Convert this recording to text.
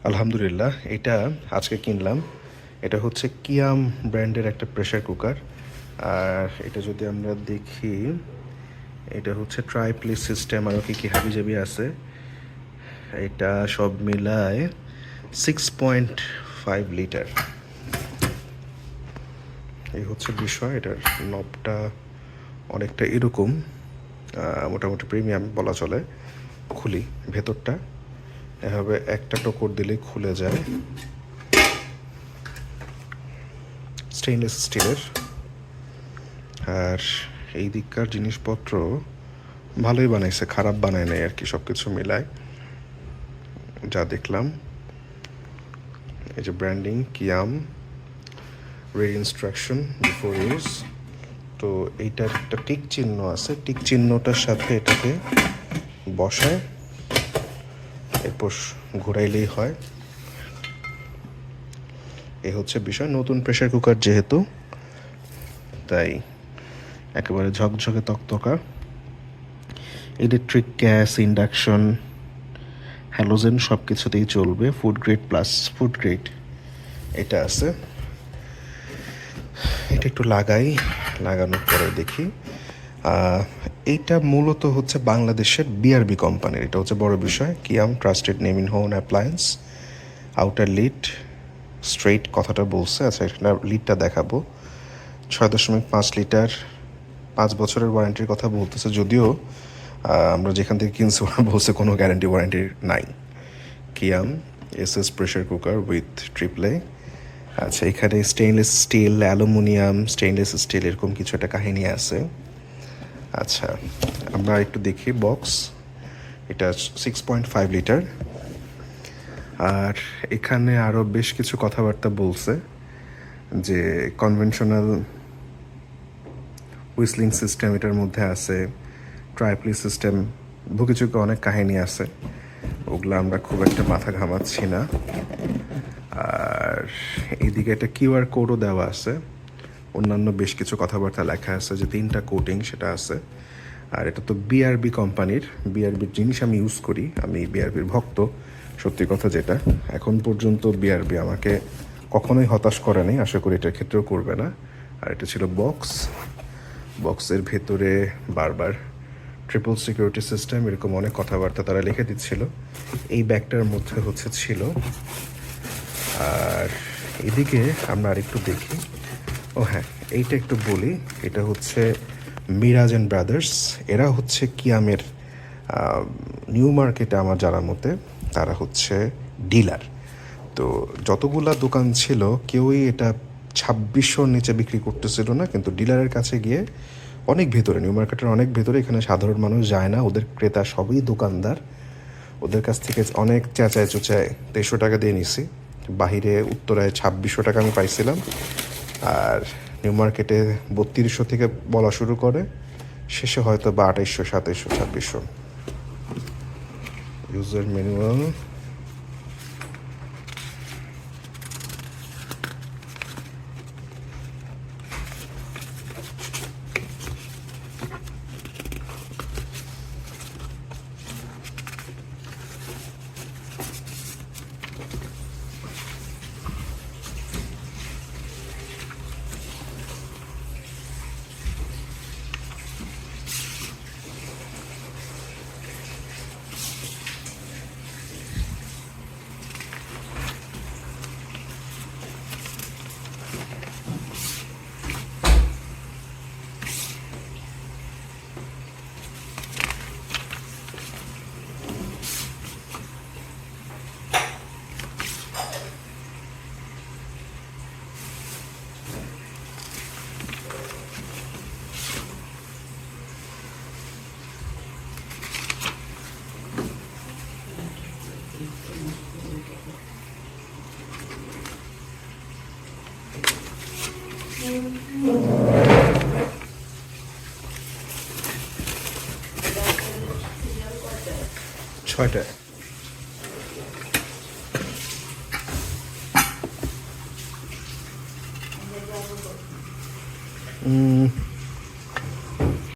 আলহামদুলিল্লাহ, এটা আজকে কিনলাম। এটা হচ্ছে কিয়াম ব্র্যান্ডের একটা প্রেসার কুকার। আর এটা যদি আমরা দেখি, এটা হচ্ছে ট্রাইপ্লিস সিস্টেম, আরও কী হাবিজাবি আছে। এটা সব মিলায় 6.5 লিটার। এই হচ্ছে বিষয়। এটার নবটা অনেকটা এরকম, মোটামুটি প্রিমিয়াম বলা চলে। খুলি ভেতরটা, এভাবে একটা টোকর দিলেই খুলে যায়। স্টেইনলেস স্টিলের। আর এই দিককার জিনিসপত্র ভালোই বানাইছে, খারাপ বানায় নাই আর কি, সব কিছু মিলায় যা দেখলাম। এই যে ব্র্যান্ডিং কিয়াম, রিড ইনস্ট্রাকশন বিফোর ইউজ। তো এইটার একটা টিক চিহ্ন আছে, টিক চিহ্নটার সাথে এটাকে বসায়, এরপর ঘুরাইলেই হয়। এই হচ্ছে বিষয়। নতুন প্রেসার কুকার যেহেতু, তাই একেবারে ঝকঝকে তকতকা। ইলেকট্রিক, গ্যাস, ইন্ডাকশন, হ্যালোজেন সব কিছুতেই চলবে। Food grade plus food grade এটা আছে। এটা একটু লাগানোর পরে দেখি। এইটা মূলত হচ্ছে বাংলাদেশের বিআরবি কোম্পানির। এটা হচ্ছে বড় বিষয়। Kiam, trusted name in home appliance. আউটার লিড স্ট্রেইট কথাটা বলছে। আচ্ছা, এটা লিডটা দেখাবো। 6.5 লিটার, 5 বছরের ওয়ারেন্টির কথা বলতেছে। যদিও আমরা যেখান থেকে কিনছি ওরা বলছে কোনো গ্যারান্টি ওয়ারেন্টি নাই। কিয়াম এসএস প্রেশার কুকার উইথ ট্রিপলে। আচ্ছা, এখানে stainless steel, aluminium, stainless steel এরকম কিছু একটা কাহিনী আছে। আচ্ছা, আমরা একটু দেখি বক্স। এটা 6.5 লিটার। আর এখানে আরও বেশ কিছু কথাবার্তা বলছে, যে কনভেনশনাল হুইসলিং সিস্টেম এটার মধ্যে আছে, ট্রাইপ্লি সিস্টেম, ভুকিচুকি অনেক কাহিনী আছে। ওগুলো আমরা খুব একটা মাথা ঘামাচ্ছি না। আর এইদিকে একটা কিউআর কোডও দেওয়া আছে। অন্যান্য বেশ কিছু কথাবার্তা লেখা আছে, যে 3টা কোটিং সেটা আছে। আর এটা তো বিআরবি কোম্পানির, বিআরবির জিনিস আমি ইউজ করি, আমি বিআরবির ভক্ত। সত্যি কথা যেটা, এখন পর্যন্ত বিআরবি আমাকে কখনোই হতাশ করে নেই, আশা করি এটার ক্ষেত্রেও করবে না। আর এটা ছিল বক্সের ভেতরে বারবার ট্রিপল সিকিউরিটি সিস্টেম এরকম অনেক কথাবার্তা তারা লিখে দিচ্ছিল। এই ব্যাগটার মধ্যে ছিল। আর এদিকে আমরা আরেকটু দেখি। ও হ্যাঁ, এইটা একটু বলি। এটা হচ্ছে মিরাজ অ্যান্ড ব্রাদার্স। এরা হচ্ছে কিয়ামের নিউ মার্কেটে আমার জানার মতে তারা হচ্ছে ডিলার। তো যতগুলা দোকান ছিল কেউই এটা 2600-র নিচে বিক্রি করতেছিল না, কিন্তু ডিলারের কাছে গিয়ে অনেক ভেতরে, নিউ মার্কেটের অনেক ভেতরে, এখানে সাধারণ মানুষ যায় না। ওদের ক্রেতা সবই দোকানদার। ওদের কাছ থেকে অনেক চেঁচায় 2300 টাকা দিয়ে নিছি। বাহিরে উত্তরায় 2600 টাকা আমি পাইছিলাম। আর নিউ মার্কেটে 3200 থেকে বলা শুরু করে, শেষে হয়তো বা 2800, 2700, 2600। User manual. ছয়টায়।